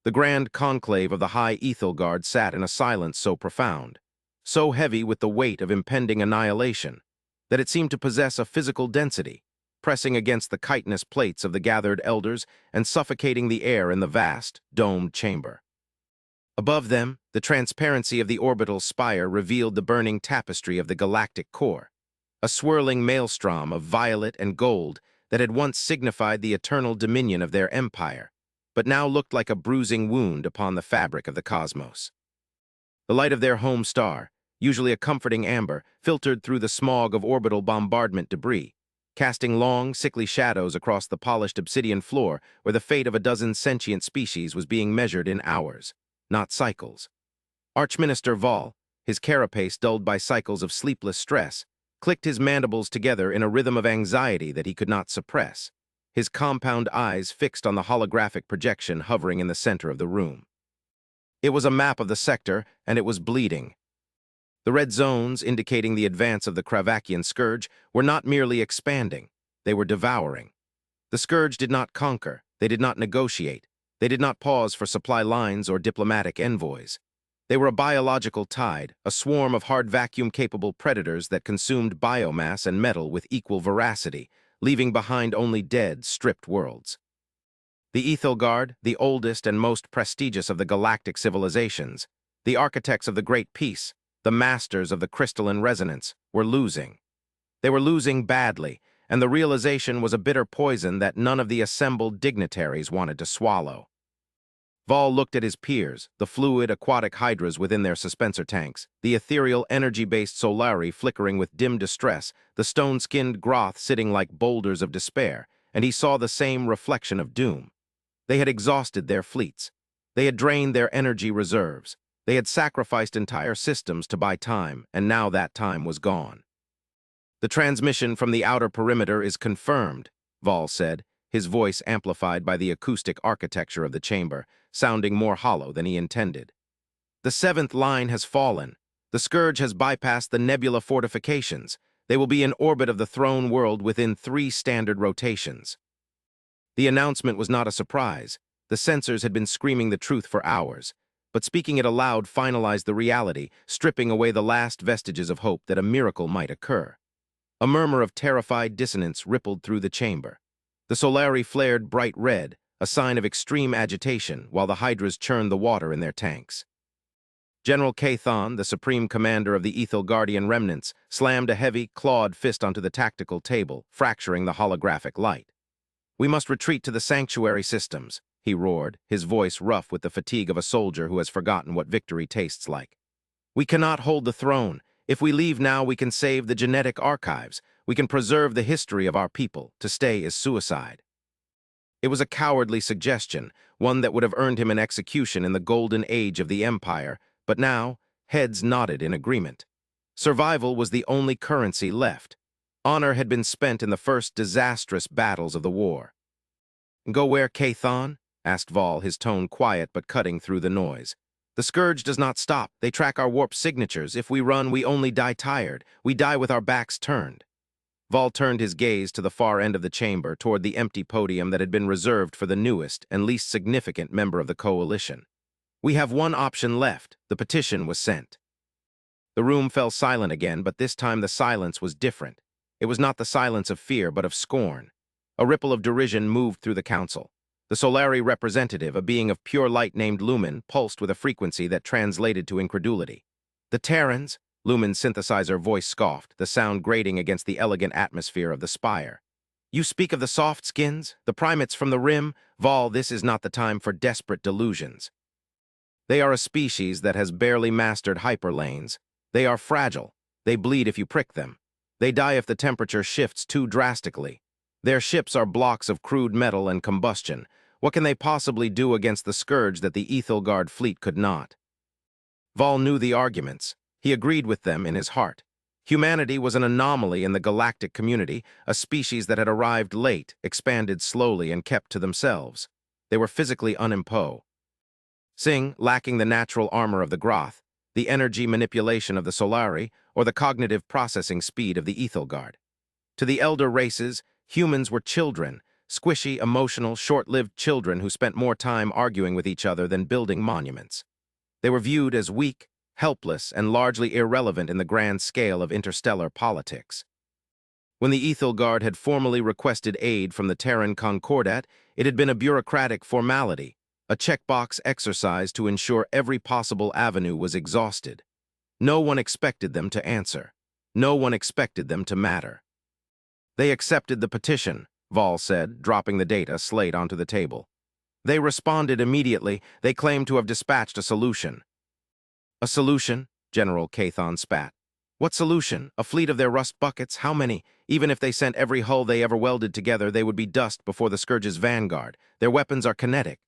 The grand conclave of the high Ethelgard sat in a silence so profound, so heavy with the weight of impending annihilation, that it seemed to possess a physical density, pressing against the chitinous plates of the gathered elders and suffocating the air in the vast, domed chamber. Above them, the transparency of the orbital spire revealed the burning tapestry of the galactic core, a swirling maelstrom of violet and gold that had once signified the eternal dominion of their empire, but now looked like a bruising wound upon the fabric of the cosmos. The light of their home star, usually a comforting amber, filtered through the smog of orbital bombardment debris, casting long, sickly shadows across the polished obsidian floor where the fate of a dozen sentient species was being measured in hours, not cycles. Archminister Vol, his carapace dulled by cycles of sleepless stress, clicked his mandibles together in a rhythm of anxiety that he could not suppress, his compound eyes fixed on the holographic projection hovering in the center of the room. It was a map of the sector, and it was bleeding. The red zones, indicating the advance of the Kravakian scourge, were not merely expanding, they were devouring. The scourge did not conquer, they did not negotiate, they did not pause for supply lines or diplomatic envoys. They were a biological tide, a swarm of hard vacuum-capable predators that consumed biomass and metal with equal voracity, leaving behind only dead, stripped worlds. The Ethelgard, the oldest and most prestigious of the galactic civilizations, the architects of the Great Peace, the masters of the crystalline resonance, were losing. They were losing badly, and the realization was a bitter poison that none of the assembled dignitaries wanted to swallow. Vol looked at his peers, the fluid aquatic hydras within their suspensor tanks, the ethereal energy-based solari flickering with dim distress, the stone-skinned groth sitting like boulders of despair, and he saw the same reflection of doom. They had exhausted their fleets. They had drained their energy reserves. They had sacrificed entire systems to buy time, and now that time was gone. "The transmission from the outer perimeter is confirmed," Vol said, his voice amplified by the acoustic architecture of the chamber, sounding more hollow than he intended. "The seventh line has fallen. The scourge has bypassed the nebula fortifications. They will be in orbit of the throne world within 3 standard rotations." The announcement was not a surprise. The sensors had been screaming the truth for hours, but speaking it aloud finalized the reality, stripping away the last vestiges of hope that a miracle might occur. A murmur of terrified dissonance rippled through the chamber. The solari flared bright red, a sign of extreme agitation, while the hydras churned the water in their tanks. General Cathon, the supreme commander of the Ethelgardian remnants, slammed a heavy, clawed fist onto the tactical table, fracturing the holographic light. "We must retreat to the sanctuary systems," he roared, his voice rough with the fatigue of a soldier who has forgotten what victory tastes like. "We cannot hold the throne. If we leave now, we can save the genetic archives. We can preserve the history of our people. To stay is suicide." It was a cowardly suggestion, one that would have earned him an execution in the golden age of the Empire, but now, heads nodded in agreement. Survival was the only currency left. Honor had been spent in the first disastrous battles of the war. "Go where, Cathon?" asked Vol, his tone quiet but cutting through the noise. "The scourge does not stop. They track our warp signatures. If we run, we only die tired. We die with our backs turned." Vol turned his gaze to the far end of the chamber, toward the empty podium that had been reserved for the newest and least significant member of the coalition. "We have one option left. The petition was sent." The room fell silent again, but this time the silence was different. It was not the silence of fear, but of scorn. A ripple of derision moved through the council. The Solari representative, a being of pure light named Lumen, pulsed with a frequency that translated to incredulity. "The Terrans?" Lumen's synthesizer voice scoffed, the sound grating against the elegant atmosphere of the spire. "You speak of the soft skins, the primates from the rim? Vol, this is not the time for desperate delusions. They are a species that has barely mastered hyperlanes. They are fragile. They bleed if you prick them. They die if the temperature shifts too drastically. Their ships are blocks of crude metal and combustion. What can they possibly do against the scourge that the Ethelgard fleet could not?" Vol knew the arguments. He agreed with them in his heart. Humanity was an anomaly in the galactic community, a species that had arrived late, expanded slowly, and kept to themselves. They were physically unimpo. Lacking the natural armor of the Groth, the energy manipulation of the Solari, or the cognitive processing speed of the Ethelgard. To the elder races, humans were children, squishy, emotional, short-lived children who spent more time arguing with each other than building monuments. They were viewed as weak, helpless, and largely irrelevant in the grand scale of interstellar politics. When the Ethel Guard had formally requested aid from the Terran Concordat, it had been a bureaucratic formality, a checkbox exercise to ensure every possible avenue was exhausted. No one expected them to answer. No one expected them to matter. They accepted the petition, Vol said, dropping the data slate onto the table. They responded immediately. They claimed to have dispatched a solution. A solution? General Cathon spat. What solution? A fleet of their rust buckets? How many? Even if they sent every hull they ever welded together, they would be dust before the Scourge's vanguard. Their weapons are kinetic.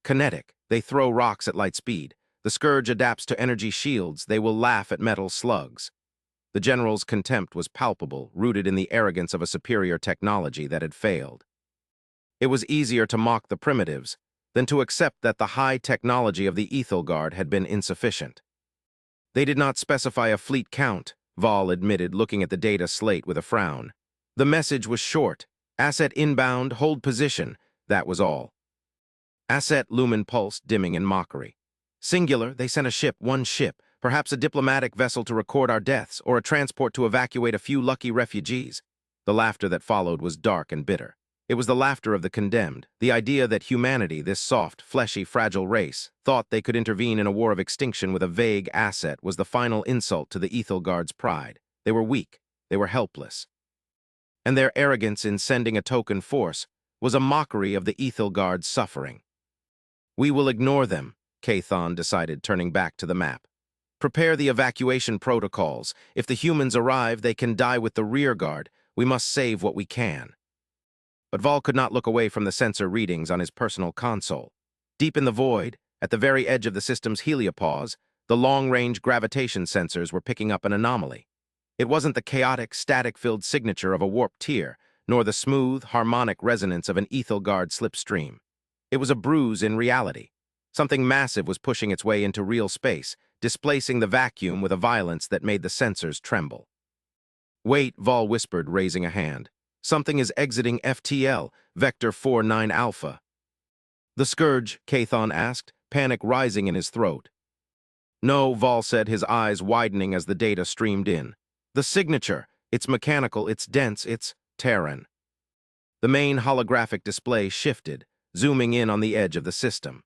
They throw rocks at light speed. The Scourge adapts to energy shields. They will laugh at metal slugs. The general's contempt was palpable, rooted in the arrogance of a superior technology that had failed. It was easier to mock the primitives than to accept that the high technology of the Ethel Guard had been insufficient. They did not specify a fleet count, Vol admitted, looking at the data slate with a frown. The message was short. Asset inbound, hold position. That was all. Asset lumen pulse dimming in mockery. Singular, they sent a ship, one ship, perhaps a diplomatic vessel to record our deaths, or a transport to evacuate a few lucky refugees. The laughter that followed was dark and bitter. It was the laughter of the condemned, the idea that humanity, this soft, fleshy, fragile race, thought they could intervene in a war of extinction with a vague asset was the final insult to the Ethel Guard's pride. They were weak. They were helpless. And their arrogance in sending a token force was a mockery of the Ethel Guard's suffering. We will ignore them, Cathon decided, turning back to the map. Prepare the evacuation protocols. If the humans arrive, they can die with the rear guard. We must save what we can. But Vol could not look away from the sensor readings on his personal console. Deep in the void, at the very edge of the system's heliopause, the long-range gravitation sensors were picking up an anomaly. It wasn't the chaotic, static-filled signature of a warped tear, nor the smooth, harmonic resonance of an Ethel Guard slipstream. It was a bruise in reality. Something massive was pushing its way into real space, displacing the vacuum with a violence that made the sensors tremble. Wait, Vol whispered, raising a hand. Something is exiting FTL, Vector 49 Alpha. The Scourge, Cathon asked, panic rising in his throat. No, Vol said, his eyes widening as the data streamed in. The signature. It's mechanical, it's dense, it's Terran. The main holographic display shifted, zooming in on the edge of the system.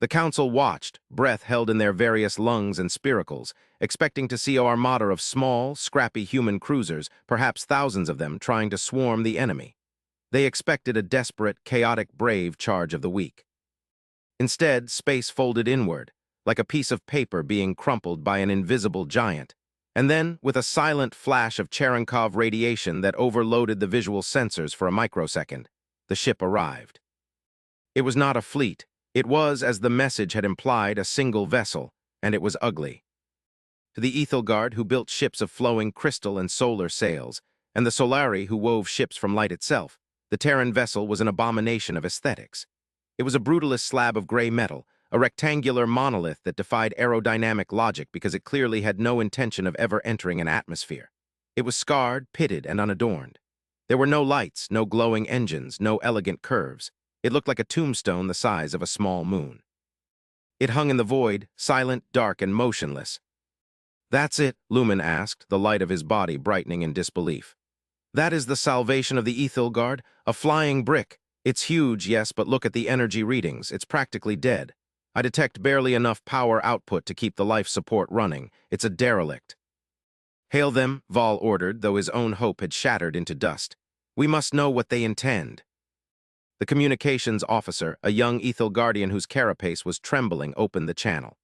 The council watched, breath held in their various lungs and spiracles, expecting to see an armada of small, scrappy human cruisers, perhaps thousands of them, trying to swarm the enemy. They expected a desperate, chaotic, brave charge of the weak. Instead, space folded inward, like a piece of paper being crumpled by an invisible giant. And then, with a silent flash of Cherenkov radiation that overloaded the visual sensors for a microsecond, the ship arrived. It was not a fleet. It was, as the message had implied, a single vessel, and it was ugly. To the Ethel Guard, who built ships of flowing crystal and solar sails, and the Solari, who wove ships from light itself, the Terran vessel was an abomination of aesthetics. It was a brutalist slab of gray metal, a rectangular monolith that defied aerodynamic logic because it clearly had no intention of ever entering an atmosphere. It was scarred, pitted, and unadorned. There were no lights, no glowing engines, no elegant curves. It looked like a tombstone the size of a small moon. It hung in the void, silent, dark, and motionless. That's it, Lumen asked, the light of his body brightening in disbelief. That is the salvation of the Ethel Guard, a flying brick. It's huge, yes, but look at the energy readings. It's practically dead. I detect barely enough power output to keep the life support running. It's a derelict. Hail them, Vol ordered, though his own hope had shattered into dust. We must know what they intend. The communications officer, a young Ethel Guardian whose carapace was trembling, opened the channel.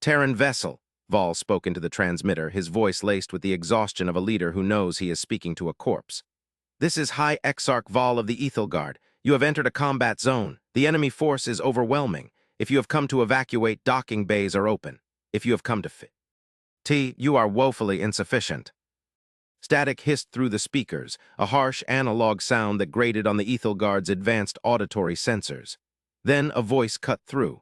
Terran vessel, Vol spoke into the transmitter, his voice laced with the exhaustion of a leader who knows he is speaking to a corpse. This is High Exarch Vol of the Ethel Guard. You have entered a combat zone. The enemy force is overwhelming. If you have come to evacuate, docking bays are open. If you have come to you are woefully insufficient. Static hissed through the speakers, a harsh analog sound that grated on the Ethel Guard's advanced auditory sensors. Then a voice cut through.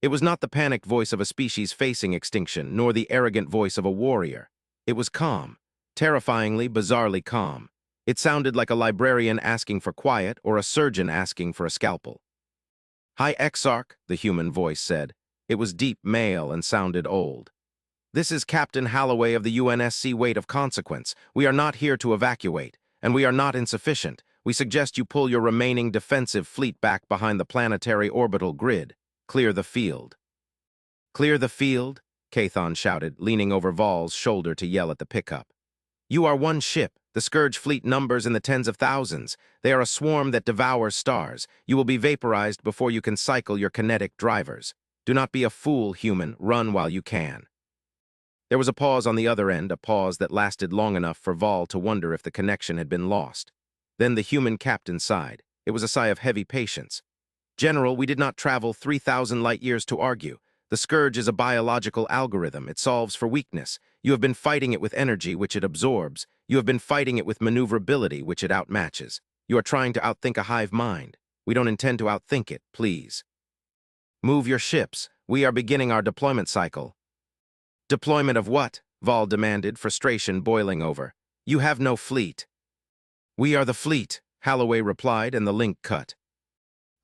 It was not the panicked voice of a species facing extinction, nor the arrogant voice of a warrior. It was calm, terrifyingly, bizarrely calm. It sounded like a librarian asking for quiet or a surgeon asking for a scalpel. "Hi, Exarch," the human voice said. It was deep male and sounded old. "This is Captain Halloway of the UNSC Weight of Consequence. We are not here to evacuate, and we are not insufficient. We suggest you pull your remaining defensive fleet back behind the planetary orbital grid. Clear the field." "Clear the field?" Cathon shouted, leaning over Vol's shoulder to yell at the pickup. "You are one ship. The Scourge fleet numbers in the tens of thousands. They are a swarm that devours stars. You will be vaporized before you can cycle your kinetic drivers. Do not be a fool, human. Run while you can." There was a pause on the other end, a pause that lasted long enough for Vol to wonder if the connection had been lost. Then the human captain sighed. It was a sigh of heavy patience. "General, we did not travel 3,000 light-years to argue. The Scourge is a biological algorithm. It solves for weakness. You have been fighting it with energy, which it absorbs. You have been fighting it with maneuverability, which it outmatches. You are trying to outthink a hive mind. We don't intend to outthink it, please. Move your ships. We are beginning our deployment cycle." "Deployment of what?" Vol demanded, frustration boiling over. "You have no fleet." "We are the fleet," Halloway replied, and the link cut.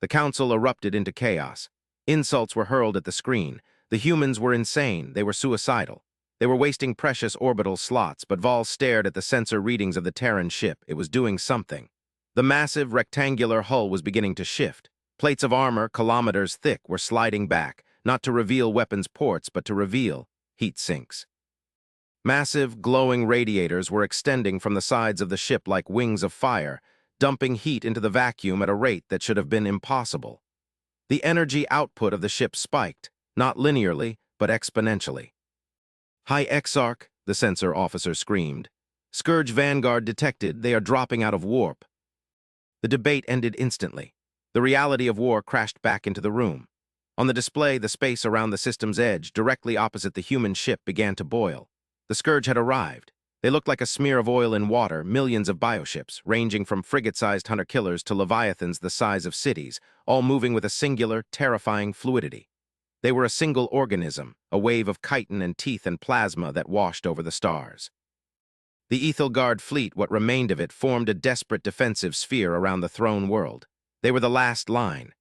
The council erupted into chaos. Insults were hurled at the screen. The humans were insane. They were suicidal. They were wasting precious orbital slots, but Vol stared at the sensor readings of the Terran ship. It was doing something. The massive, rectangular hull was beginning to shift. Plates of armor, kilometers thick, were sliding back, not to reveal weapons ports, but to reveal heat sinks. Massive, glowing radiators were extending from the sides of the ship like wings of fire, dumping heat into the vacuum at a rate that should have been impossible. The energy output of the ship spiked, not linearly, but exponentially. "Hi, Exarch," the sensor officer screamed. "Scourge Vanguard detected. They are dropping out of warp." The debate ended instantly. The reality of war crashed back into the room. On the display, the space around the system's edge, directly opposite the human ship, began to boil. The Scourge had arrived. They looked like a smear of oil in water, millions of bioships, ranging from frigate-sized hunter-killers to leviathans the size of cities, all moving with a singular, terrifying fluidity. They were a single organism, a wave of chitin and teeth and plasma that washed over the stars. The Ethelgard fleet, what remained of it, formed a desperate defensive sphere around the throne world. They were the last line.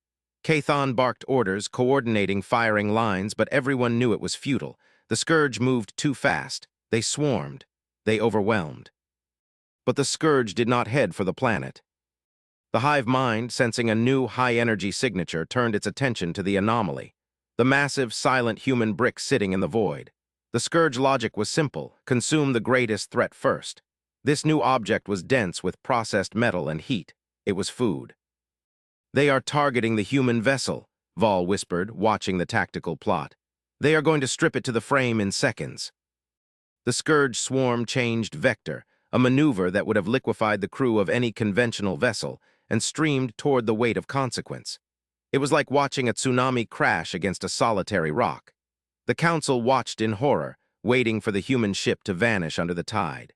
Cathon barked orders, coordinating firing lines, but everyone knew it was futile. The Scourge moved too fast. They swarmed. They overwhelmed. But the Scourge did not head for the planet. The hive mind, sensing a new high-energy signature, turned its attention to the anomaly. The massive, silent human brick sitting in the void. The Scourge logic was simple: consume the greatest threat first. This new object was dense with processed metal and heat. It was food. "They are targeting the human vessel," Vol whispered, watching the tactical plot. "They are going to strip it to the frame in seconds." The Scourge swarm changed vector, a maneuver that would have liquefied the crew of any conventional vessel, and streamed toward the weight of consequence. It was like watching a tsunami crash against a solitary rock. The council watched in horror, waiting for the human ship to vanish under the tide.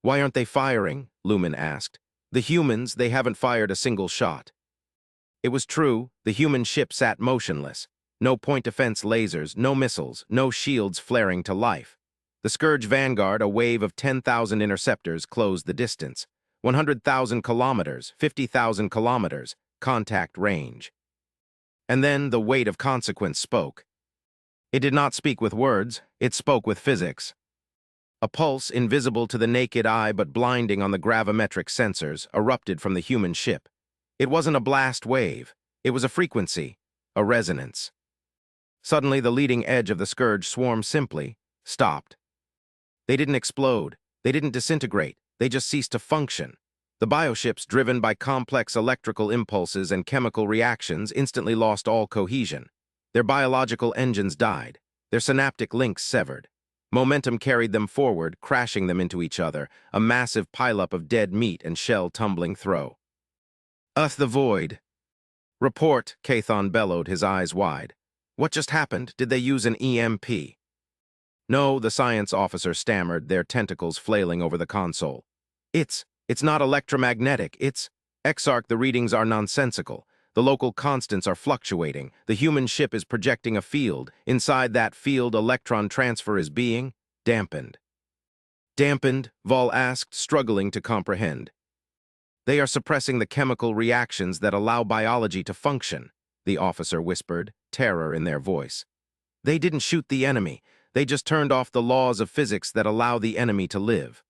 "Why aren't they firing?" Lumen asked. "The humans, they haven't fired a single shot." It was true. The human ship sat motionless. No point-defense lasers, no missiles, no shields flaring to life. The Scourge Vanguard, a wave of 10,000 interceptors, closed the distance. 100,000 kilometers, 50,000 kilometers, contact range. And then the weight of consequence spoke. It did not speak with words, it spoke with physics. A pulse, invisible to the naked eye but blinding on the gravimetric sensors, erupted from the human ship. It wasn't a blast wave. It was a frequency, a resonance. Suddenly, the leading edge of the Scourge swarm simply stopped. They didn't explode. They didn't disintegrate. They just ceased to function. The bioships, driven by complex electrical impulses and chemical reactions, instantly lost all cohesion. Their biological engines died. Their synaptic links severed. Momentum carried them forward, crashing them into each other, a massive pileup of dead meat and shell tumbling through. The void." "Report," Cathon bellowed, his eyes wide. "What just happened? Did they use an EMP?" "No," the science officer stammered, their tentacles flailing over the console. It's not electromagnetic, it's... Exarch, the readings are nonsensical. The local constants are fluctuating. The human ship is projecting a field. Inside that field, electron transfer is being dampened." Dampened, Vol asked, struggling to comprehend. They are suppressing the chemical reactions that allow biology to function, the officer whispered, terror in their voice. They didn't shoot the enemy. They just turned off the laws of physics that allow the enemy to live.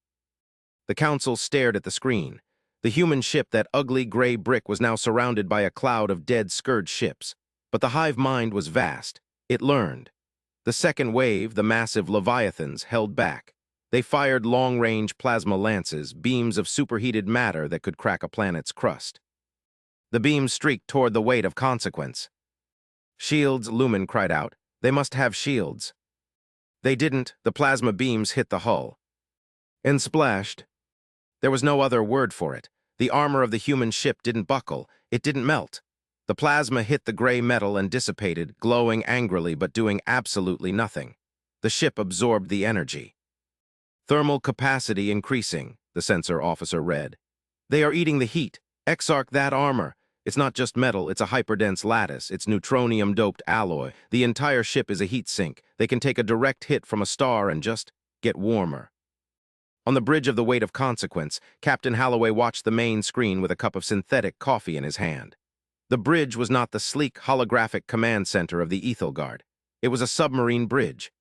The council stared at the screen. The human ship, that ugly gray brick, was now surrounded by a cloud of dead scourge ships. But the hive mind was vast. It learned. The second wave, the massive leviathans, held back. They fired long-range plasma lances, beams of superheated matter that could crack a planet's crust. The beams streaked toward the weight of consequence. Shields, Lumen cried out. They must have shields. They didn't. The plasma beams hit the hull. And splashed. There was no other word for it. The armor of the human ship didn't buckle. It didn't melt. The plasma hit the gray metal and dissipated, glowing angrily but doing absolutely nothing. The ship absorbed the energy. Thermal capacity increasing, the sensor officer read. They are eating the heat. Exarch that armor. It's not just metal, it's a hyperdense lattice. It's neutronium-doped alloy. The entire ship is a heat sink. They can take a direct hit from a star and just get warmer. On the bridge of the weight of consequence, Captain Holloway watched the main screen with a cup of synthetic coffee in his hand. The bridge was not the sleek, holographic command center of the Ethelgard. It was a submarine bridge.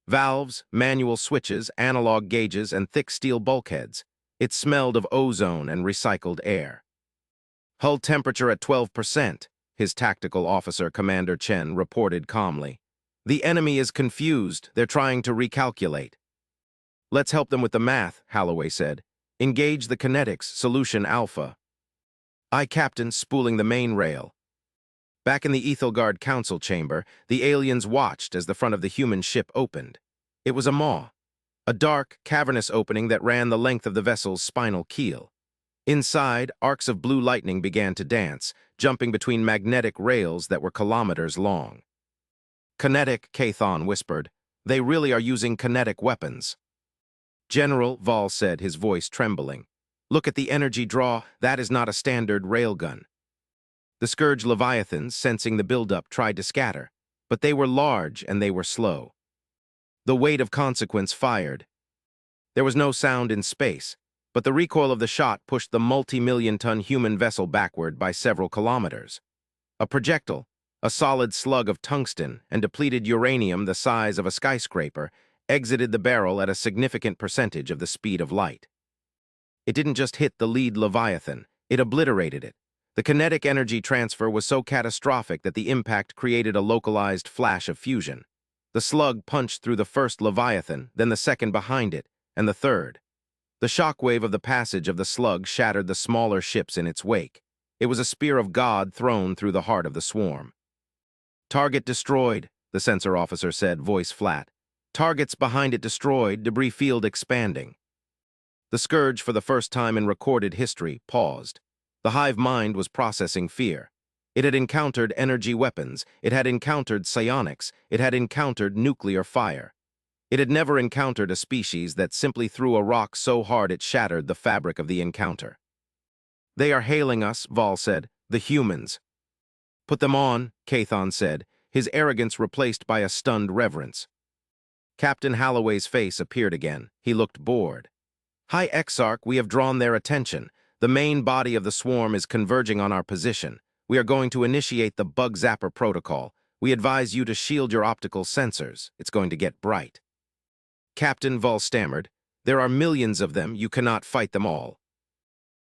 Valves, manual switches, analog gauges, and thick steel bulkheads. It smelled of ozone and recycled air. Hull temperature at 12%, his tactical officer, Commander Chen, reported calmly. The enemy is confused. They're trying to recalculate. Let's help them with the math, Holloway said. Engage the kinetics, solution alpha. Aye, Captain, spooling the main rail. Back in the Ethelgard council chamber, the aliens watched as the front of the human ship opened. It was a maw, a dark, cavernous opening that ran the length of the vessel's spinal keel. Inside, arcs of blue lightning began to dance, jumping between magnetic rails that were kilometers long. Kinetic, Cathon whispered. They really are using kinetic weapons. General, Vol said, his voice trembling. Look at the energy draw. That is not a standard railgun. The scourge leviathans, sensing the buildup, tried to scatter, but they were large and they were slow. The weight of consequence fired. There was no sound in space, but the recoil of the shot pushed the multi-million-ton human vessel backward by several kilometers. A projectile, a solid slug of tungsten and depleted uranium the size of a skyscraper, exited the barrel at a significant percentage of the speed of light. It didn't just hit the lead Leviathan, it obliterated it. The kinetic energy transfer was so catastrophic that the impact created a localized flash of fusion. The slug punched through the first Leviathan, then the second behind it, and the third. The shockwave of the passage of the slug shattered the smaller ships in its wake. It was a spear of God thrown through the heart of the swarm. Target destroyed, the sensor officer said, voice flat. Targets behind it destroyed, debris field expanding. The scourge, for the first time in recorded history, paused. The hive mind was processing fear. It had encountered energy weapons. It had encountered psionics. It had encountered nuclear fire. It had never encountered a species that simply threw a rock so hard it shattered the fabric of the encounter. They are hailing us, Vol said. The humans. Put them on, Cathon said, his arrogance replaced by a stunned reverence. Captain Holloway's face appeared again. He looked bored. High Exarch, we have drawn their attention. The main body of the swarm is converging on our position. We are going to initiate the bug zapper protocol. We advise you to shield your optical sensors. It's going to get bright. Captain, Vol stammered. There are millions of them. You cannot fight them all.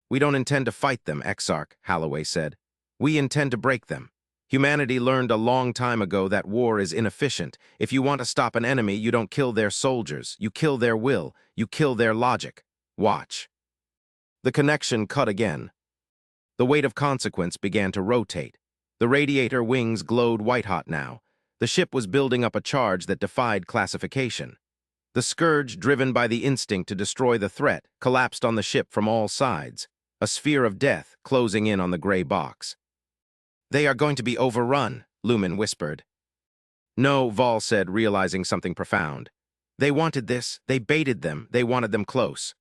We don't intend to fight them, Exarch, Holloway said. We intend to break them. Humanity learned a long time ago that war is inefficient. If you want to stop an enemy, you don't kill their soldiers. You kill their will. You kill their logic. Watch. The connection cut again. The weight of consequence began to rotate. The radiator wings glowed white-hot now. The ship was building up a charge that defied classification. The scourge, driven by the instinct to destroy the threat, collapsed on the ship from all sides, a sphere of death closing in on the gray box. They are going to be overrun, Lumen whispered. No, Vol said, realizing something profound. They wanted this. They baited them. They wanted them close.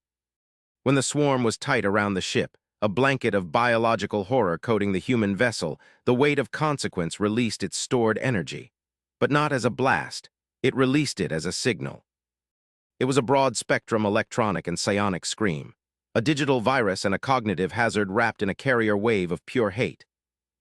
When the swarm was tight around the ship, a blanket of biological horror coating the human vessel, the weight of consequence released its stored energy. But not as a blast. It released it as a signal. It was a broad-spectrum electronic and psionic scream, a digital virus and a cognitive hazard wrapped in a carrier wave of pure hate.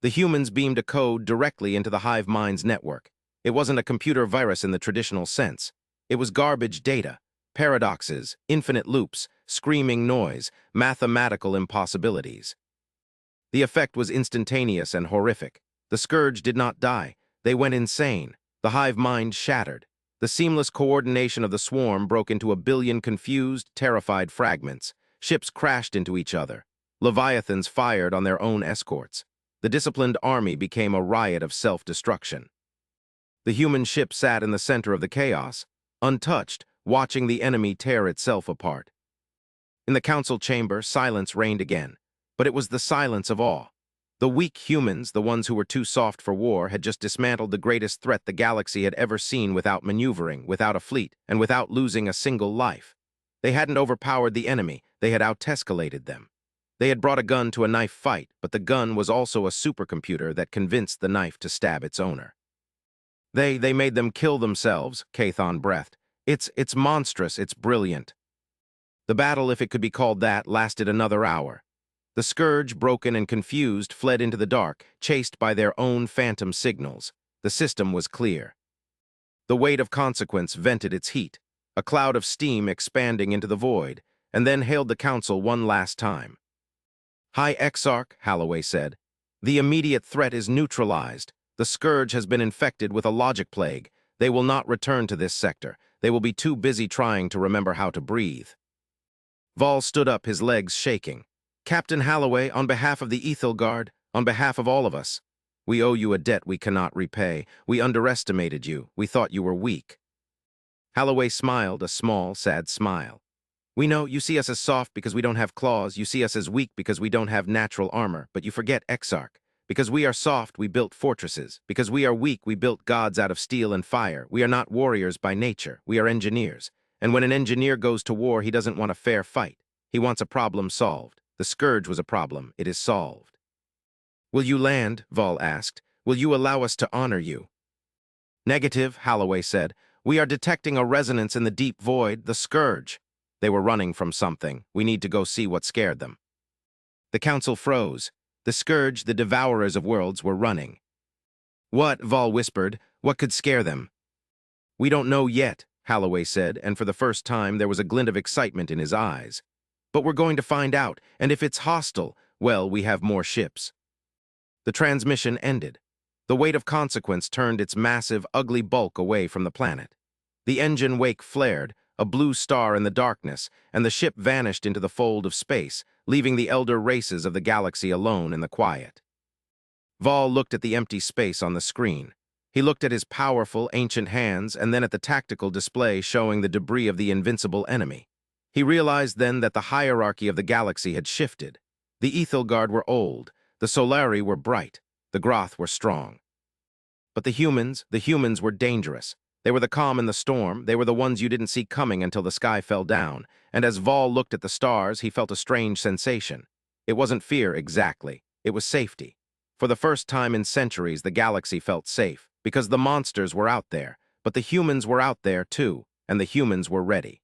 The humans beamed a code directly into the hive mind's network. It wasn't a computer virus in the traditional sense. It was garbage data, paradoxes, infinite loops, screaming noise, mathematical impossibilities. The effect was instantaneous and horrific. The scourge did not die. They went insane. The hive mind shattered. The seamless coordination of the swarm broke into a billion confused, terrified fragments. Ships crashed into each other. Leviathans fired on their own escorts. The disciplined army became a riot of self-destruction. The human ship sat in the center of the chaos, untouched, watching the enemy tear itself apart. In the council chamber, silence reigned again, but it was the silence of awe. The weak humans, the ones who were too soft for war, had just dismantled the greatest threat the galaxy had ever seen without maneuvering, without a fleet, and without losing a single life. They hadn't overpowered the enemy, they had out-escalated them. They had brought a gun to a knife fight, but the gun was also a supercomputer that convinced the knife to stab its owner. They made them kill themselves, Cathon breathed. It's monstrous, it's brilliant. The battle, if it could be called that, lasted another hour. The scourge, broken and confused, fled into the dark, chased by their own phantom signals. The system was clear. The weight of consequence vented its heat, a cloud of steam expanding into the void, and then hailed the council one last time. "High Exarch," Holloway said, "the immediate threat is neutralized. The scourge has been infected with a logic plague. They will not return to this sector. They will be too busy trying to remember how to breathe." Vol stood up, his legs shaking. "Captain Holloway, on behalf of the Ethel Guard, on behalf of all of us, we owe you a debt we cannot repay. We underestimated you. We thought you were weak." Holloway smiled, a small, sad smile. "We know you see us as soft because we don't have claws. You see us as weak because we don't have natural armor. But you forget Exarch. Because we are soft, we built fortresses. Because we are weak, we built gods out of steel and fire. We are not warriors by nature. We are engineers. And when an engineer goes to war, he doesn't want a fair fight. He wants a problem solved. The scourge was a problem. It is solved." "Will you land?" Vol asked. "Will you allow us to honor you?" "Negative," Holloway said. "We are detecting a resonance in the deep void, the scourge. They were running from something. We need to go see what scared them." The council froze. The scourge, the devourers of worlds, were running. "What?" Vol whispered. "What could scare them?" "We don't know yet," Holloway said, and for the first time there was a glint of excitement in his eyes. "But we're going to find out, and if it's hostile, well, we have more ships." The transmission ended. The weight of consequence turned its massive, ugly bulk away from the planet. The engine wake flared, a blue star in the darkness, and the ship vanished into the fold of space, leaving the elder races of the galaxy alone in the quiet. Vol looked at the empty space on the screen. He looked at his powerful, ancient hands and then at the tactical display showing the debris of the invincible enemy. He realized then that the hierarchy of the galaxy had shifted. The Ethel Guard were old, the Solari were bright, the Groth were strong. But the humans were dangerous. They were the calm in the storm, they were the ones you didn't see coming until the sky fell down, and as Vol looked at the stars, he felt a strange sensation. It wasn't fear exactly, it was safety. For the first time in centuries, the galaxy felt safe, because the monsters were out there, but the humans were out there too, and the humans were ready.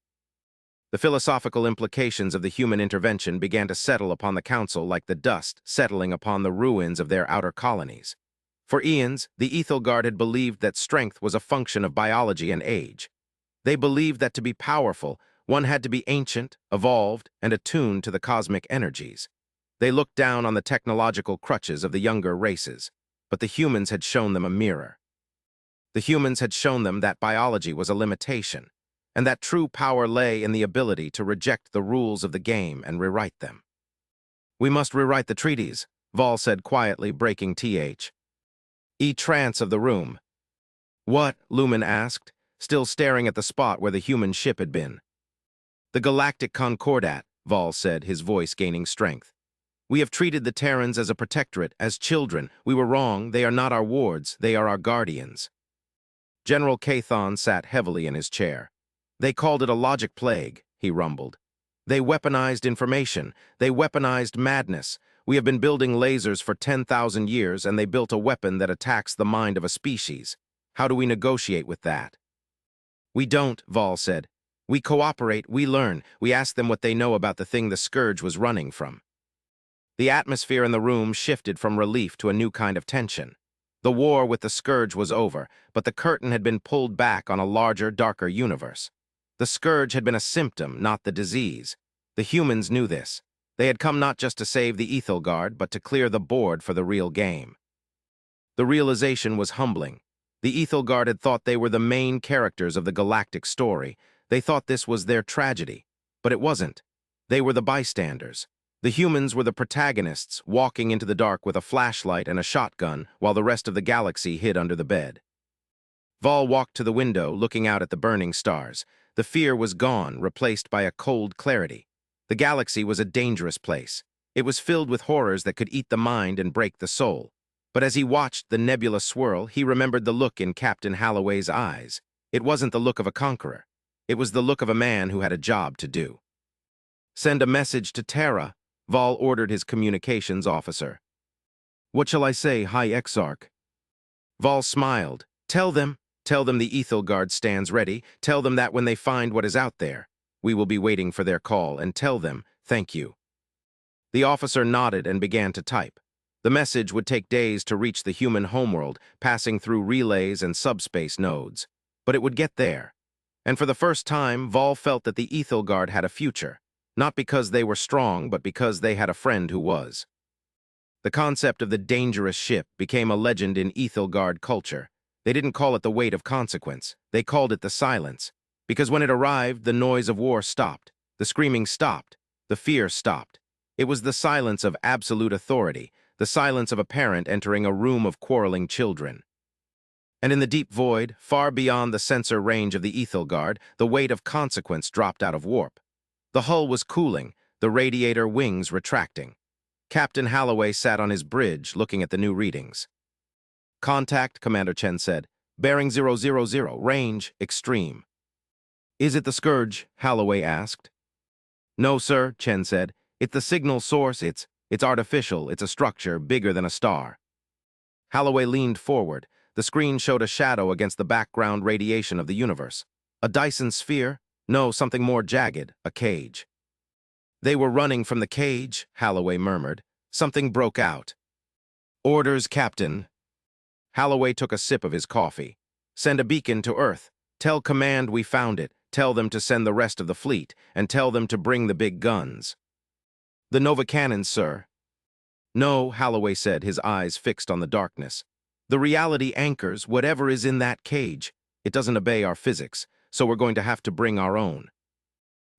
The philosophical implications of the human intervention began to settle upon the council like the dust settling upon the ruins of their outer colonies. For eons, the Ethel Guard had believed that strength was a function of biology and age. They believed that to be powerful, one had to be ancient, evolved, and attuned to the cosmic energies. They looked down on the technological crutches of the younger races, but the humans had shown them a mirror. The humans had shown them that biology was a limitation, and that true power lay in the ability to reject the rules of the game and rewrite them. "We must rewrite the treaties," Vol said quietly, breaking trance of the room. "What?" Lumen asked, still staring at the spot where the human ship had been. "The Galactic Concordat," Vol said, his voice gaining strength. "We have treated the Terrans as a protectorate, as children. We were wrong. They are not our wards. They are our guardians." General Cathon sat heavily in his chair. "They called it a logic plague," he rumbled. "They weaponized information. They weaponized madness. We have been building lasers for 10,000 years, and they built a weapon that attacks the mind of a species. How do we negotiate with that?" "We don't," Vol said. We cooperate, we learn, we ask them what they know about the thing the scourge was running from. The atmosphere in the room shifted from relief to a new kind of tension. The war with the scourge was over, but the curtain had been pulled back on a larger, darker universe. The scourge had been a symptom, not the disease. The humans knew this. They had come not just to save the Ethelgard, but to clear the board for the real game. The realization was humbling. The Ethelgard had thought they were the main characters of the galactic story. They thought this was their tragedy. But it wasn't. They were the bystanders. The humans were the protagonists, walking into the dark with a flashlight and a shotgun, while the rest of the galaxy hid under the bed. Vol walked to the window, looking out at the burning stars. The fear was gone, replaced by a cold clarity. The galaxy was a dangerous place. It was filled with horrors that could eat the mind and break the soul. But as he watched the nebula swirl, he remembered the look in Captain Halloway's eyes. It wasn't the look of a conqueror. It was the look of a man who had a job to do. "Send a message to Terra," Vol ordered his communications officer. "What shall I say, High Exarch?" Vol smiled. Tell them the Ethelgard stands ready. Tell them that when they find what is out there, we will be waiting for their call, and tell them, thank you." The officer nodded and began to type. The message would take days to reach the human homeworld, passing through relays and subspace nodes. But it would get there. And for the first time, Vol felt that the Ethelgard had a future. Not because they were strong, but because they had a friend who was. The concept of the dangerous ship became a legend in Ethelgard culture. They didn't call it the weight of consequence. They called it the silence. Because when it arrived, the noise of war stopped. The screaming stopped. The fear stopped. It was the silence of absolute authority, the silence of a parent entering a room of quarreling children. And in the deep void, far beyond the sensor range of the Ethelgard, the weight of consequence dropped out of warp. The hull was cooling, the radiator wings retracting. Captain Halloway sat on his bridge, looking at the new readings. "Contact," Commander Chen said. "Bearing 000, range, extreme." "Is it the scourge?" Halloway asked. "No, sir," Chen said. "It's the signal source. It's artificial. It's a structure bigger than a star." Halloway leaned forward. The screen showed a shadow against the background radiation of the universe. A Dyson sphere? No, something more jagged, a cage. "They were running from the cage," Halloway murmured. Something broke out. "Orders, Captain." Halloway took a sip of his coffee. "Send a beacon to Earth. Tell Command we found it. Tell them to send the rest of the fleet, and tell them to bring the big guns." "The Nova cannons, sir." "No," Halloway said, his eyes fixed on the darkness. "The reality anchors whatever is in that cage. It doesn't obey our physics, so we're going to have to bring our own."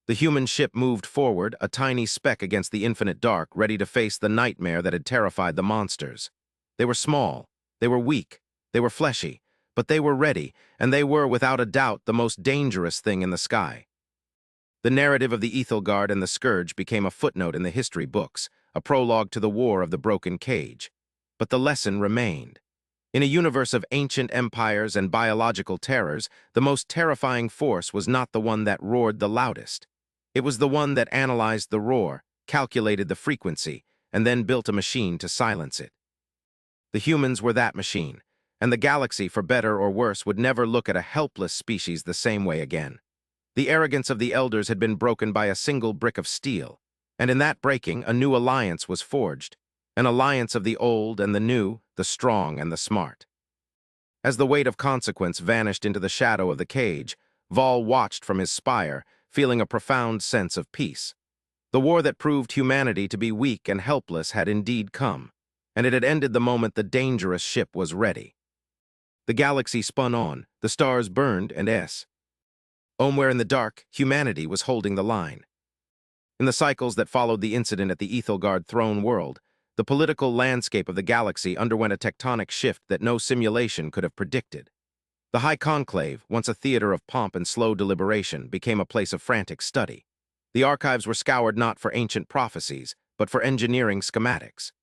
The human ship moved forward, a tiny speck against the infinite dark, ready to face the nightmare that had terrified the monsters. They were small, they were weak, they were fleshy, but they were ready, and they were, without a doubt, the most dangerous thing in the sky. The narrative of the Ethelgard and the Scourge became a footnote in the history books, a prologue to the War of the Broken Cage. But the lesson remained. In a universe of ancient empires and biological terrors, the most terrifying force was not the one that roared the loudest. It was the one that analyzed the roar, calculated the frequency, and then built a machine to silence it. The humans were that machine, and the galaxy, for better or worse, would never look at a helpless species the same way again. The arrogance of the elders had been broken by a single brick of steel, and in that breaking, a new alliance was forged, an alliance of the old and the new, the strong and the smart. As the weight of consequence vanished into the shadow of the cage, Vol watched from his spire, feeling a profound sense of peace. The war that proved humanity to be weak and helpless had indeed come, and it had ended the moment the dangerous ship was ready. The galaxy spun on, the stars burned, and somewhere in the dark, humanity was holding the line. In the cycles that followed the incident at the Ethelgard throne world, the political landscape of the galaxy underwent a tectonic shift that no simulation could have predicted. The High Conclave, once a theater of pomp and slow deliberation, became a place of frantic study. The archives were scoured not for ancient prophecies, but for engineering schematics.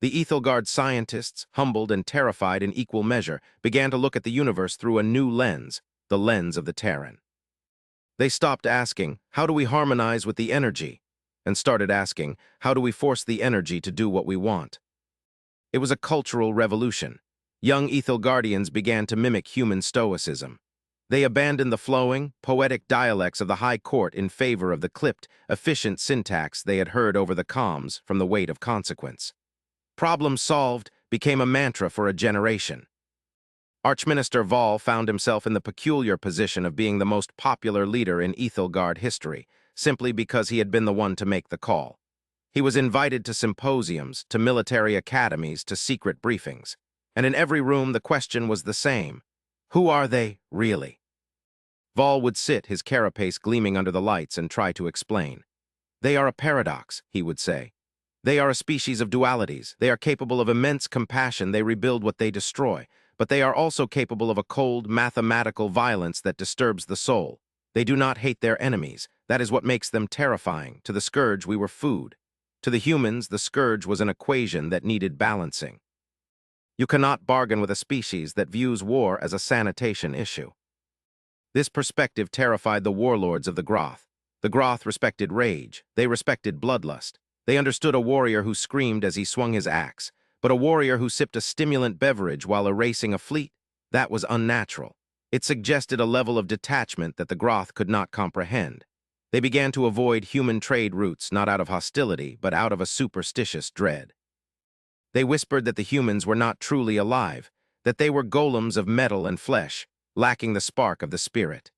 The Ethelgard scientists, humbled and terrified in equal measure, began to look at the universe through a new lens, the lens of the Terran. They stopped asking, how do we harmonize with the energy? And started asking, how do we force the energy to do what we want? It was a cultural revolution. Young Ethelgardians began to mimic human stoicism. They abandoned the flowing, poetic dialects of the high court in favor of the clipped, efficient syntax they had heard over the comms from the weight of consequence. Problem solved became a mantra for a generation. Archminister Vol found himself in the peculiar position of being the most popular leader in Ethelgard history, simply because he had been the one to make the call. He was invited to symposiums, to military academies, to secret briefings. And in every room the question was the same. Who are they, really? Vol would sit, his carapace gleaming under the lights, and try to explain. They are a paradox, he would say. They are a species of dualities. They are capable of immense compassion. They rebuild what they destroy. But they are also capable of a cold, mathematical violence that disturbs the soul. They do not hate their enemies. That is what makes them terrifying. To the scourge, we were food. To the humans, the scourge was an equation that needed balancing. You cannot bargain with a species that views war as a sanitation issue. This perspective terrified the warlords of the Groth. The Groth respected rage. They respected bloodlust. They understood a warrior who screamed as he swung his axe, but a warrior who sipped a stimulant beverage while erasing a fleet, that was unnatural. It suggested a level of detachment that the Groth could not comprehend. They began to avoid human trade routes not out of hostility, but out of a superstitious dread. They whispered that the humans were not truly alive, that they were golems of metal and flesh, lacking the spark of the spirit.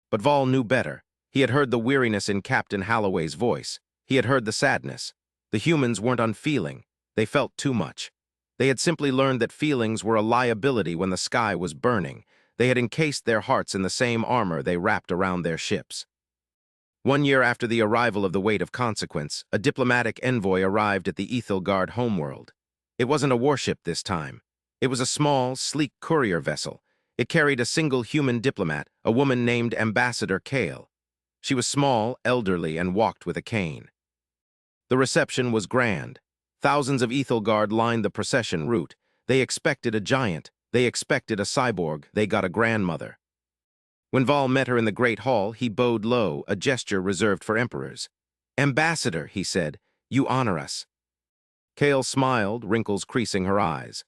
But Vol knew better. He had heard the weariness in Captain Holloway's voice. He had heard the sadness. The humans weren't unfeeling. They felt too much. They had simply learned that feelings were a liability when the sky was burning. They had encased their hearts in the same armor they wrapped around their ships. 1 year after the arrival of the weight of consequence, a diplomatic envoy arrived at the Ethelgard homeworld. It wasn't a warship this time. It was a small, sleek courier vessel. It carried a single human diplomat, a woman named Ambassador Kale. She was small, elderly, and walked with a cane. The reception was grand. Thousands of Ethelgard lined the procession route. They expected a giant. They expected a cyborg. They got a grandmother. When Vol met her in the great hall, he bowed low, a gesture reserved for emperors. "Ambassador," he said, "you honor us." Kale smiled, wrinkles creasing her eyes.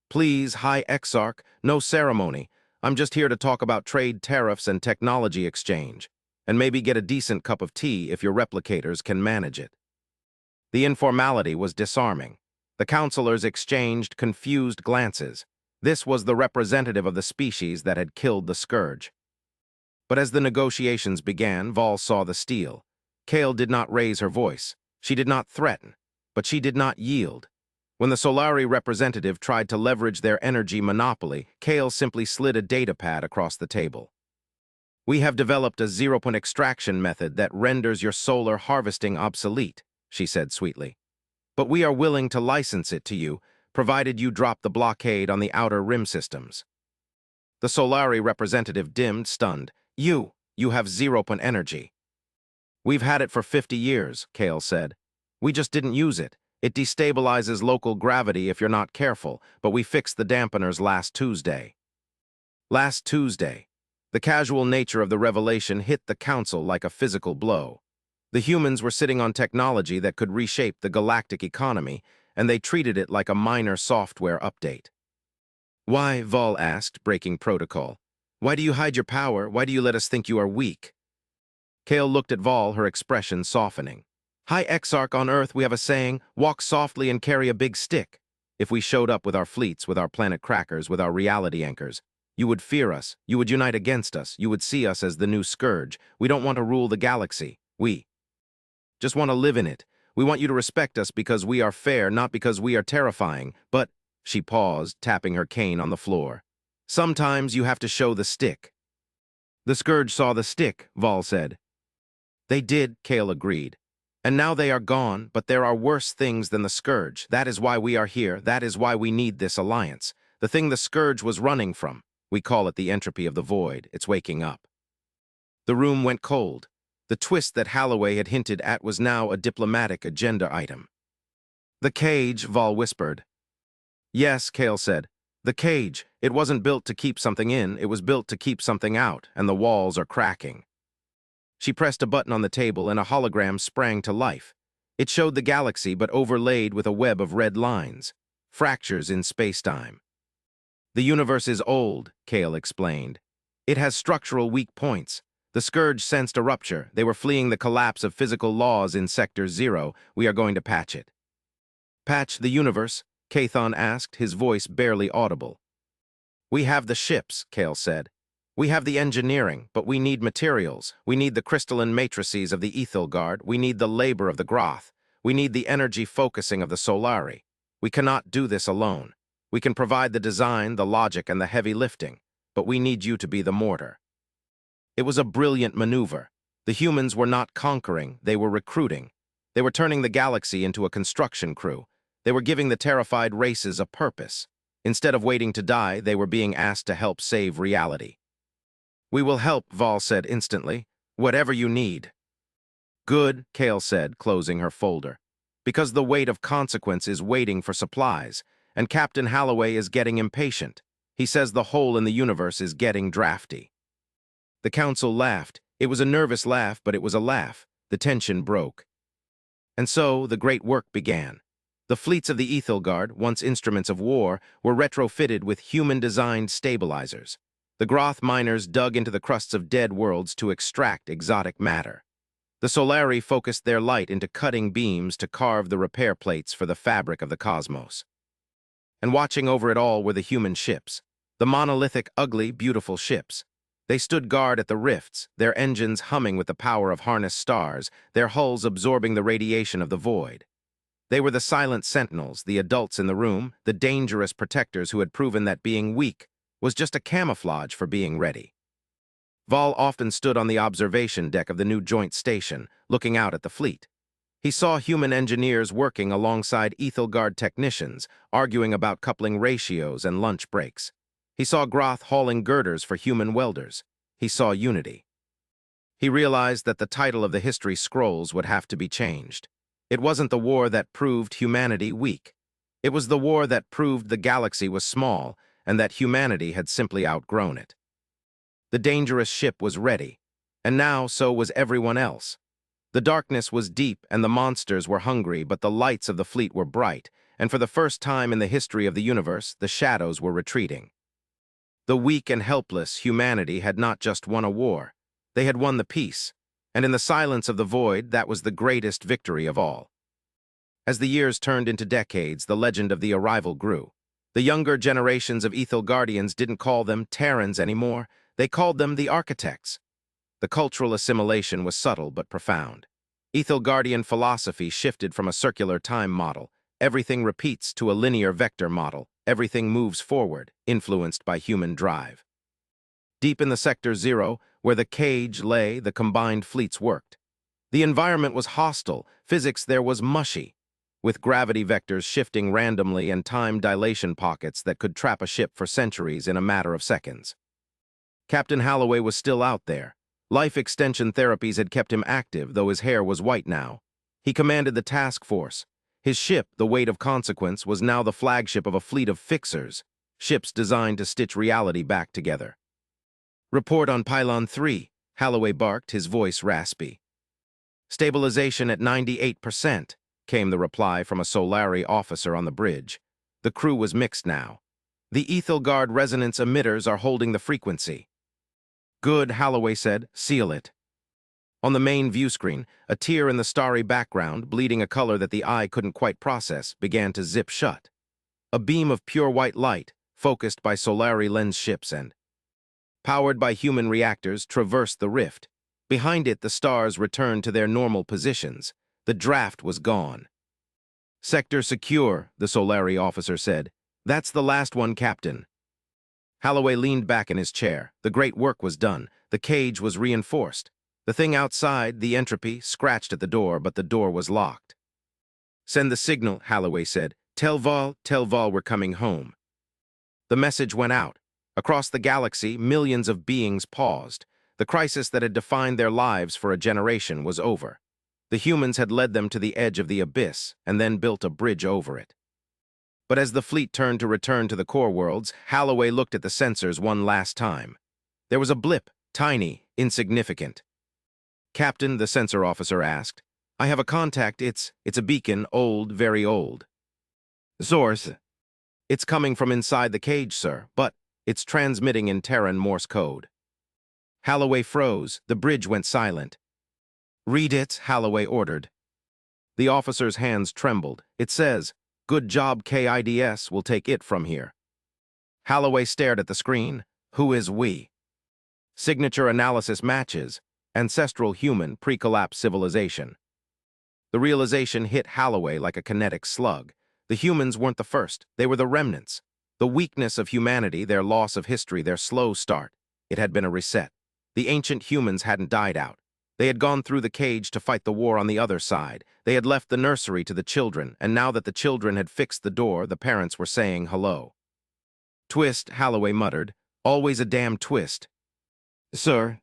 "Please, High Exarch, no ceremony. I'm just here to talk about trade tariffs and technology exchange, and maybe get a decent cup of tea if your replicators can manage it." The informality was disarming. The counselors exchanged confused glances. This was the representative of the species that had killed the scourge. But as the negotiations began, Vol saw the steel. Kale did not raise her voice. She did not threaten, but she did not yield. When the Solari representative tried to leverage their energy monopoly, Kale simply slid a datapad across the table. "We have developed a zero-point extraction method that renders your solar harvesting obsolete," she said sweetly. "But we are willing to license it to you, provided you drop the blockade on the outer rim systems." The Solari representative dimmed, stunned. You have zero-point energy." "We've had it for 50 years, Kale said. "We just didn't use it. It destabilizes local gravity if you're not careful, but we fixed the dampeners last Tuesday." Last Tuesday. The casual nature of the revelation hit the council like a physical blow. The humans were sitting on technology that could reshape the galactic economy, and they treated it like a minor software update. "Why?" Vol asked, breaking protocol. "Why do you hide your power? Why do you let us think you are weak?" Kale looked at Vol, her expression softening. "High Exarch, on Earth we have a saying, walk softly and carry a big stick. If we showed up with our fleets, with our planet crackers, with our reality anchors, you would fear us, you would unite against us, you would see us as the new scourge. We don't want to rule the galaxy. We just want to live in it. We want you to respect us because we are fair, not because we are terrifying. But," she paused, tapping her cane on the floor, "sometimes you have to show the stick." "The scourge saw the stick," Vol said. "They did," Kale agreed. "And now they are gone, but there are worse things than the scourge. That is why we are here. That is why we need this alliance. The thing the scourge was running from. We call it the entropy of the void. It's waking up." The room went cold. The twist that Holloway had hinted at was now a diplomatic agenda item. "The cage," Vol whispered. "Yes," Kale said. "The cage. It wasn't built to keep something in. It was built to keep something out, and the walls are cracking." She pressed a button on the table and a hologram sprang to life. It showed the galaxy but overlaid with a web of red lines. Fractures in space-time. "The universe is old," Kale explained. It has structural weak points. The Scourge sensed a rupture. They were fleeing the collapse of physical laws in Sector 0. We are going to patch it. Patch the universe? Kathon asked, his voice barely audible. We have the ships, Kale said. We have the engineering, but we need materials. We need the crystalline matrices of the Ethelgard. We need the labor of the Groth. We need the energy focusing of the Solari. We cannot do this alone. We can provide the design, the logic, and the heavy lifting, but we need you to be the mortar. It was a brilliant maneuver. The humans were not conquering, they were recruiting. They were turning the galaxy into a construction crew. They were giving the terrified races a purpose. Instead of waiting to die, they were being asked to help save reality. We will help, Val said instantly. Whatever you need. Good, Kale said, closing her folder. Because the weight of consequence is waiting for supplies, and Captain Halloway is getting impatient. He says the hole in the universe is getting drafty. The council laughed. It was a nervous laugh, but it was a laugh. The tension broke. And so the great work began. The fleets of the Ethelgard, once instruments of war, were retrofitted with human-designed stabilizers. The Groth miners dug into the crusts of dead worlds to extract exotic matter. The Solari focused their light into cutting beams to carve the repair plates for the fabric of the cosmos. And watching over it all were the human ships. The monolithic, ugly, beautiful ships. They stood guard at the rifts, their engines humming with the power of harnessed stars, their hulls absorbing the radiation of the void. They were the silent sentinels, the adults in the room, the dangerous protectors who had proven that being weak was just a camouflage for being ready. Val often stood on the observation deck of the new joint station, looking out at the fleet. He saw human engineers working alongside Ethelgard technicians, arguing about coupling ratios and lunch breaks. He saw Groth hauling girders for human welders. He saw unity. He realized that the title of the history scrolls would have to be changed. It wasn't the war that proved humanity weak. It was the war that proved the galaxy was small and that humanity had simply outgrown it. The dangerous ship was ready, and now so was everyone else. The darkness was deep and the monsters were hungry, but the lights of the fleet were bright, and for the first time in the history of the universe, the shadows were retreating. The weak and helpless humanity had not just won a war, they had won the peace, and in the silence of the void, that was the greatest victory of all. As the years turned into decades, the legend of the arrival grew. The younger generations of Ethelgardians didn't call them Terrans anymore, they called them the Architects. The cultural assimilation was subtle but profound. Ethelgardian philosophy shifted from a circular time model. Everything repeats to a linear vector model. Everything moves forward, influenced by human drive. Deep in the Sector 0, where the cage lay, the combined fleets worked. The environment was hostile, physics there was mushy, with gravity vectors shifting randomly and time dilation pockets that could trap a ship for centuries in a matter of seconds. Captain Halloway was still out there. Life extension therapies had kept him active, though his hair was white now. He commanded the task force. His ship, the Weight of Consequence, was now the flagship of a fleet of fixers, ships designed to stitch reality back together. Report on Pylon 3, Halloway barked, his voice raspy. Stabilization at 98%, came the reply from a Solari officer on the bridge. The crew was mixed now. The Ethelgard resonance emitters are holding the frequency. Good, Halloway said. Seal it. On the main view screen, a tear in the starry background, bleeding a color that the eye couldn't quite process, began to zip shut. A beam of pure white light, focused by Solari lens ships and powered by human reactors, traversed the rift. Behind it, the stars returned to their normal positions. The draft was gone. Sector secure, the Solari officer said. That's the last one, Captain. Halloway leaned back in his chair. The great work was done. The cage was reinforced. The thing outside, the entropy, scratched at the door, but the door was locked. Send the signal, Halloway said. Tell Val we're coming home. The message went out. Across the galaxy, millions of beings paused. The crisis that had defined their lives for a generation was over. The humans had led them to the edge of the abyss and then built a bridge over it. But as the fleet turned to return to the core worlds, Halloway looked at the sensors one last time. There was a blip, tiny, insignificant. Captain, the sensor officer asked. I have a contact. It's a beacon, old, very old. Source. It's coming from inside the cage, sir, but it's transmitting in Terran Morse code. Holloway froze. The bridge went silent. "Read it," Holloway ordered. The officer's hands trembled. "It says, 'Good job, KIDS, we'll take it from here.'" Holloway stared at the screen. "Who is we?" Signature analysis matches. Ancestral human, pre-collapse civilization. The realization hit Holloway like a kinetic slug. The humans weren't the first. They were the remnants. The weakness of humanity, their loss of history, their slow start. It had been a reset. The ancient humans hadn't died out. They had gone through the cage to fight the war on the other side. They had left the nursery to the children, and now that the children had fixed the door, the parents were saying hello. "Twist," Holloway muttered. "Always a damn twist." "Sir."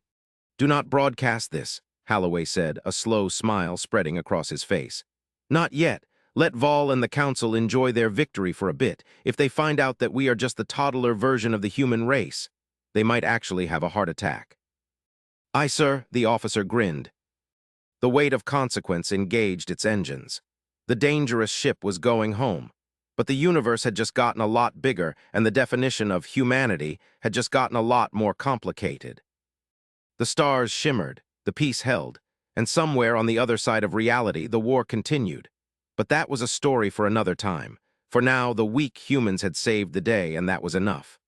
"Do not broadcast this," Holloway said, a slow smile spreading across his face. "Not yet. Let Vol and the Council enjoy their victory for a bit. If they find out that we are just the toddler version of the human race, they might actually have a heart attack." "Aye, sir," the officer grinned. The weight of consequence engaged its engines. The dangerous ship was going home. But the universe had just gotten a lot bigger, and the definition of humanity had just gotten a lot more complicated. The stars shimmered, the peace held, and somewhere on the other side of reality, the war continued. But that was a story for another time. For now, the weak humans had saved the day, and that was enough.